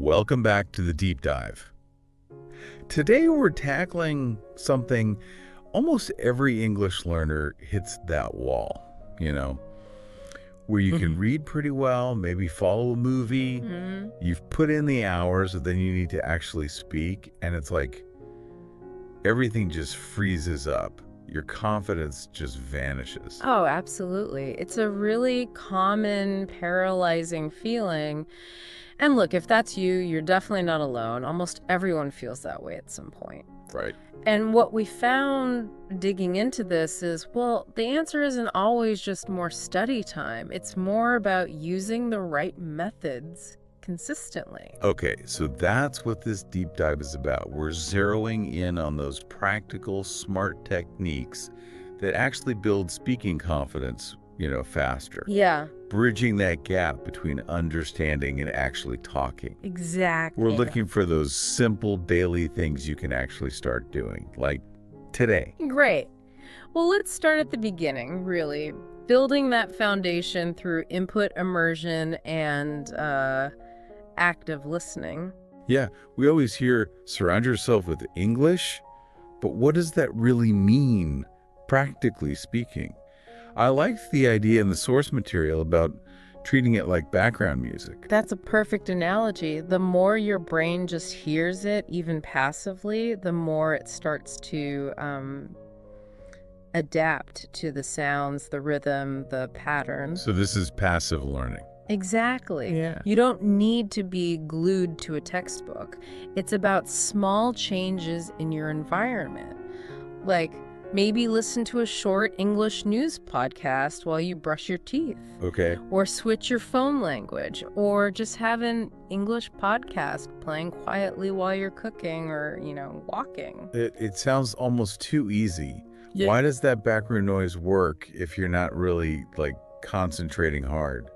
Welcome back to the deep dive. Today we're tackling something almost every English learner hits that wall, where you can read pretty well, maybe follow a movie, you've put in the hours, but then you need to actually speak, and it's like everything just freezes up. Your confidence just vanishes. Oh, absolutely. It's a really common, paralyzing feeling. And look, if that's you, you're definitely not alone. Almost everyone feels that way at some point. Right. And what we found digging into this is, well, the answer isn't always just more study time. It's more about using the right methods consistently. Okay, so that's what this deep dive is about. We're zeroing in on those practical, smart techniques that actually build speaking confidence, faster. Yeah, Bridging that gap between understanding and actually talking. exactly. We're looking for those simple daily things you can actually start doing, like today. Great. Well, let's start at the beginning, really. Building that foundation through input immersion and active listening. Yeah, we always hear surround yourself with English, but what does that really mean, practically speaking? I like the idea in the source material about treating it like background music. That's a perfect analogy. The more your brain just hears it, even passively, the more it starts to adapt to the sounds, the rhythm, the patterns. So this is passive learning. Exactly. Yeah. You don't need to be glued to a textbook. It's about small changes in your environment. Like maybe listen to a short English news podcast while you brush your teeth. Okay. Or switch your phone language. Or just have an English podcast playing quietly while you're cooking or, walking. It sounds almost too easy. Yeah. Why does that background noise work if you're not really, concentrating hard?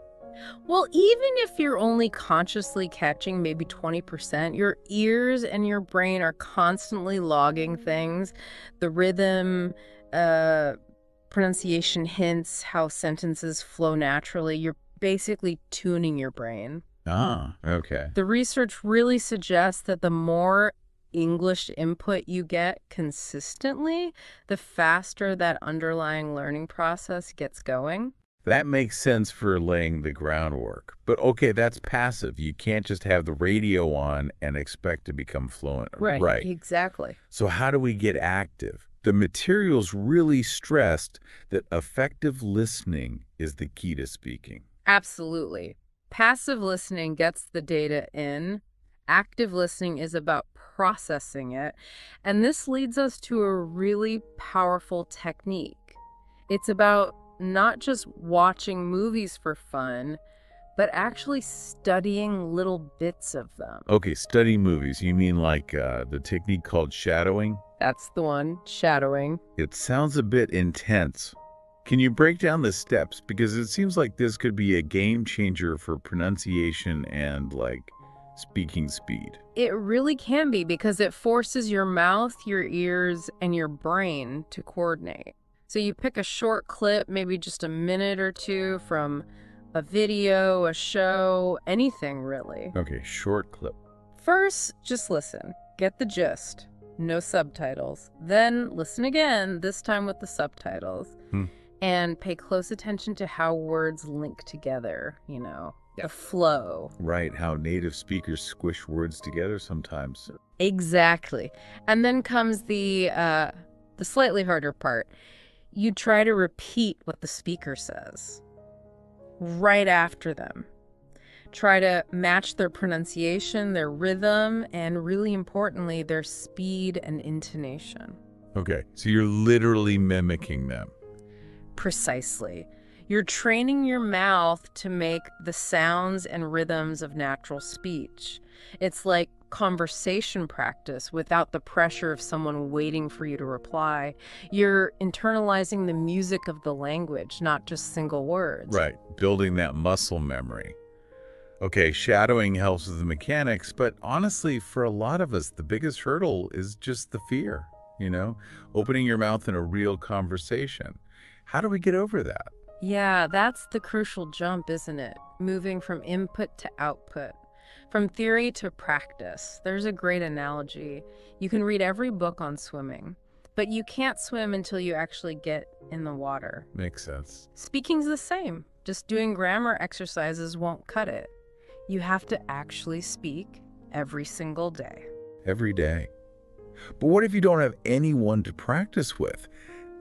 Well, even if you're only consciously catching maybe 20%, your ears and your brain are constantly logging things, the rhythm, pronunciation hints, how sentences flow naturally. You're basically tuning your brain. Ah, okay. The research really suggests that the more English input you get consistently, the faster that underlying learning process gets going. That makes sense for laying the groundwork. But okay, that's passive. You can't just have the radio on and expect to become fluent. Right. Exactly. So how do we get active? The materials really stressed that effective listening is the key to speaking. Absolutely. Passive listening gets the data in. Active listening is about processing it. And this leads us to a really powerful technique. It's about not just watching movies for fun, but actually studying little bits of them. Okay, study movies. You mean like the technique called shadowing? That's the one, shadowing. It sounds a bit intense. Can you break down the steps? Because it seems like this could be a game changer for pronunciation and speaking speed. It really can be because it forces your mouth, your ears, and your brain to coordinate. So you pick a short clip, maybe just a minute or two from a video, a show, anything really. Okay, short clip. First, just listen. Get the gist. No subtitles. Then listen again, this time with the subtitles. And pay close attention to how words link together, the flow. Right, how native speakers squish words together sometimes. Exactly. And then comes the slightly harder part. You try to repeat what the speaker says right after them. Try to match their pronunciation, their rhythm, and really importantly, their speed and intonation. Okay, so you're literally mimicking them. Precisely. You're training your mouth to make the sounds and rhythms of natural speech. It's like conversation practice without the pressure of someone waiting for you to reply. You're internalizing the music of the language, not just single words. Right, building that muscle memory. Okay, shadowing helps with the mechanics, but honestly, for a lot of us, the biggest hurdle is just the fear, opening your mouth in a real conversation. How do we get over that? Yeah, that's the crucial jump, isn't it? Moving from input to output. From theory to practice. There's a great analogy. You can read every book on swimming, but you can't swim until you actually get in the water. Makes sense. Speaking's the same. Just doing grammar exercises won't cut it. You have to actually speak every single day. Every day. But what if you don't have anyone to practice with?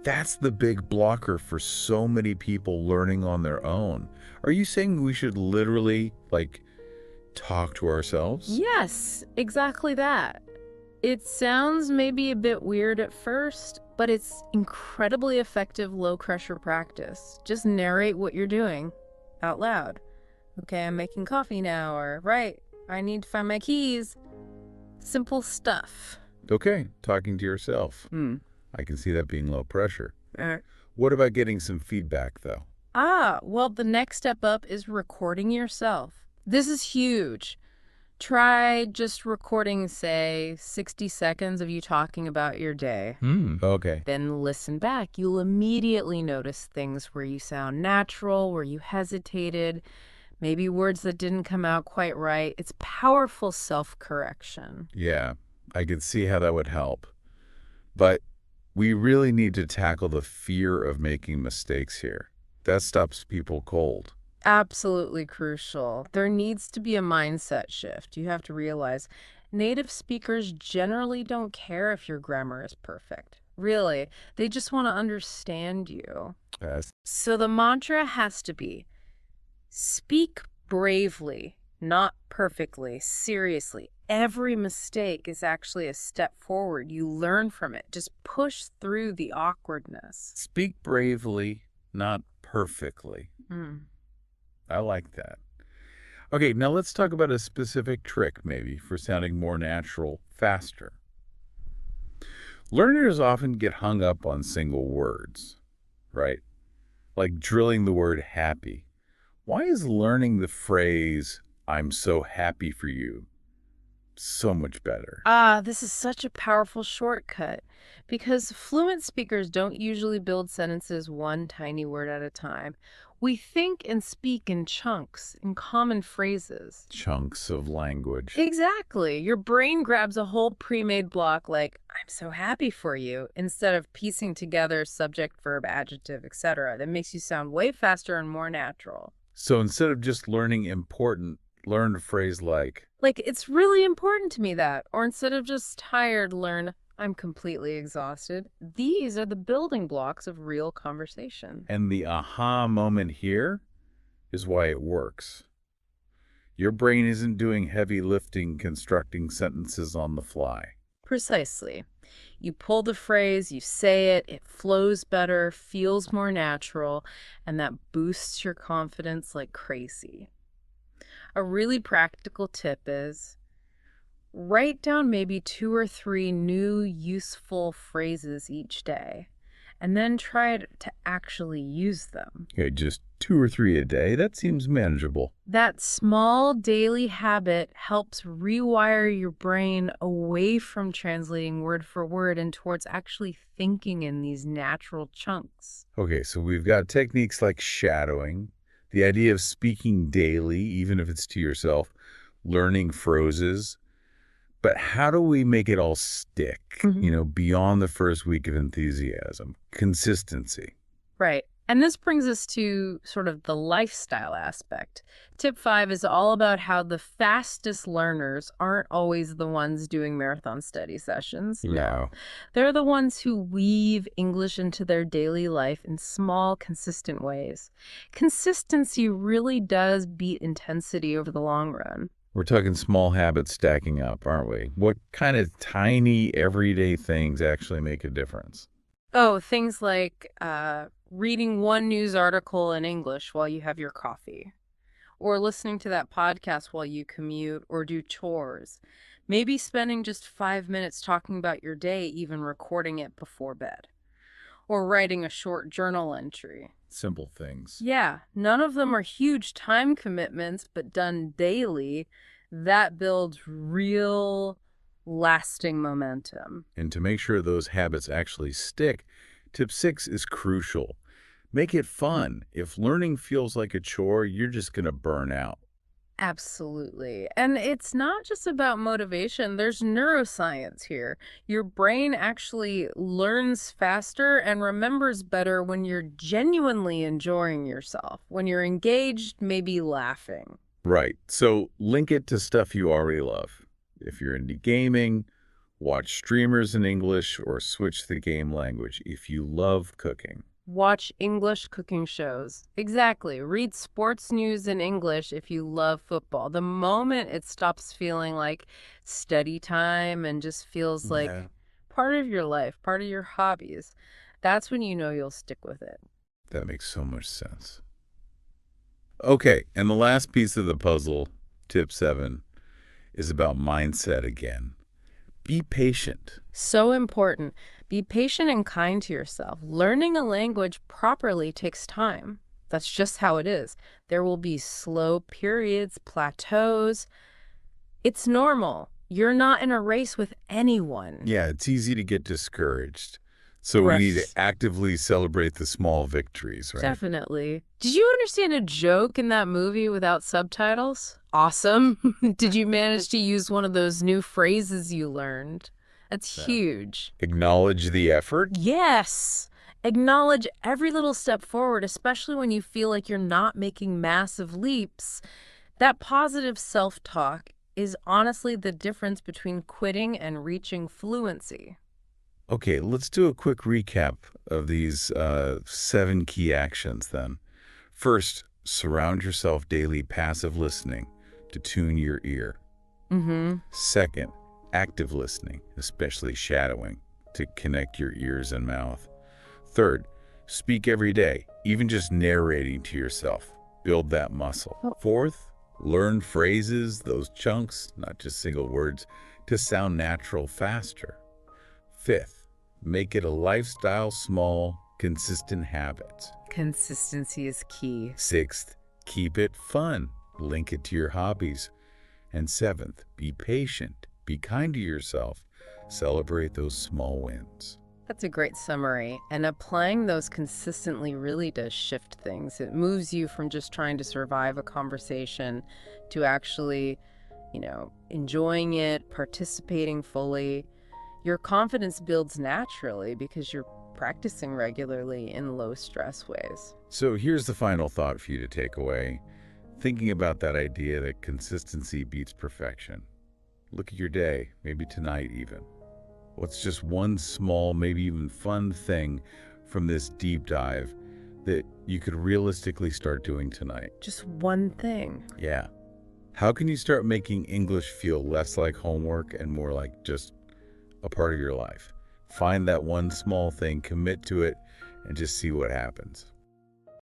That's the big blocker for so many people learning on their own. Are you saying we should literally, talk to ourselves? Yes, exactly that. It sounds maybe a bit weird at first, but it's incredibly effective low-pressure practice. Just narrate what you're doing out loud. Okay, I'm making coffee now, or right, I need to find my keys. Simple stuff. Okay, talking to yourself. I can see that being low pressure. What about getting some feedback, though? Well, the next step up is recording yourself. This is huge. Try just recording, say, 60 seconds of you talking about your day. Okay. Then listen back. You'll immediately notice things where you sound natural, where you hesitated, maybe words that didn't come out quite right. It's powerful self-correction. Yeah, I could see how that would help. But we really need to tackle the fear of making mistakes here. That stops people cold. Absolutely crucial. There needs to be a mindset shift. You have to realize native speakers generally don't care if your grammar is perfect. Really, they just want to understand you. Yes. So the mantra has to be, speak bravely, not perfectly, seriously. Every mistake is actually a step forward. You learn from it. Just push through the awkwardness. Speak bravely, not perfectly. I like that. Okay, now let's talk about a specific trick, maybe, for sounding more natural, faster. Learners often get hung up on single words, right? Like drilling the word happy. Why is learning the phrase, I'm so happy for you, so much better? This is such a powerful shortcut because fluent speakers don't usually build sentences one tiny word at a time. We think and speak in chunks, in common phrases. Chunks of language. Exactly. Your brain grabs a whole pre-made block like, I'm so happy for you, instead of piecing together subject, verb, adjective, etc. That makes you sound way faster and more natural. So instead of just learning important, learn a phrase like, it's really important to me that, or instead of just tired, learn, I'm completely exhausted. These are the building blocks of real conversation. and the aha moment here is why it works. Your brain isn't doing heavy lifting, constructing sentences on the fly. Precisely. You pull the phrase, you say it, it flows better, feels more natural, and that boosts your confidence like crazy. A really practical tip is write down maybe 2 or 3 new useful phrases each day, and then try to actually use them. Okay, just 2 or 3 a day? That seems manageable. That small daily habit helps rewire your brain away from translating word for word and towards actually thinking in these natural chunks. Okay, so we've got techniques like shadowing, the idea of speaking daily, even if it's to yourself, learning phrases. But how do we make it all stick, beyond the first week of enthusiasm? Consistency. Right. And this brings us to sort of the lifestyle aspect. Tip 5 is all about how the fastest learners aren't always the ones doing marathon study sessions. No. They're the ones who weave English into their daily life in small, consistent ways. Consistency really does beat intensity over the long run. We're talking small habits stacking up, aren't we? What kind of tiny, everyday things actually make a difference? Oh, things like reading one news article in English while you have your coffee, or listening to that podcast while you commute or do chores. Maybe spending just 5 minutes talking about your day, even recording it before bed, or writing a short journal entry. Simple things. Yeah, none of them are huge time commitments, but done daily, that builds real lasting momentum. And to make sure those habits actually stick, tip 6 is crucial. Make it fun. If learning feels like a chore, you're just going to burn out. Absolutely. And it's not just about motivation. There's neuroscience here. Your brain actually learns faster and remembers better when you're genuinely enjoying yourself, when you're engaged, maybe laughing. Right. So link it to stuff you already love. If you're into gaming, watch streamers in English or switch the game language if you love cooking. Watch English cooking shows. Exactly. Read sports news in English if you love football. The moment it stops feeling like study time and just feels Yeah. like part of your life, part of your hobbies, that's when you know you'll stick with it. That makes so much sense. Okay, and the last piece of the puzzle, tip 7, is about mindset again. Be patient. So important. Be patient and kind to yourself. Learning a language properly takes time. That's just how it is. There will be slow periods, plateaus. It's normal. You're not in a race with anyone. Yeah, it's easy to get discouraged. So we need to Right. actively celebrate the small victories, right? Definitely. Did you understand a joke in that movie without subtitles? Awesome. Did you manage to use one of those new phrases you learned? That's Yeah. huge. Acknowledge the effort. Yes. Acknowledge every little step forward, especially when you feel like you're not making massive leaps. That positive self-talk is honestly the difference between quitting and reaching fluency. Okay, let's do a quick recap of these 7 key actions then. First, surround yourself daily passive listening to tune your ear. Mm-hmm. Second, active listening, especially shadowing, to connect your ears and mouth. Third, speak every day, even just narrating to yourself. Build that muscle. Oh. Fourth, learn phrases, those chunks, not just single words, to sound natural faster. Fifth, make it a lifestyle, small, consistent habits. Consistency is key. Sixth, keep it fun. Link it to your hobbies. And seventh, be patient. Be kind to yourself. Celebrate those small wins. That's a great summary. And applying those consistently really does shift things. It moves you from just trying to survive a conversation to actually, enjoying it, participating fully. Your confidence builds naturally because you're practicing regularly in low stress ways. So here's the final thought for you to take away. Thinking about that idea that consistency beats perfection. Look at your day, maybe tonight even. What's just one small, maybe even fun thing from this deep dive that you could realistically start doing tonight? Just one thing. Yeah. How can you start making English feel less like homework and more like just a part of your life? Find that one small thing, commit to it, and just see what happens.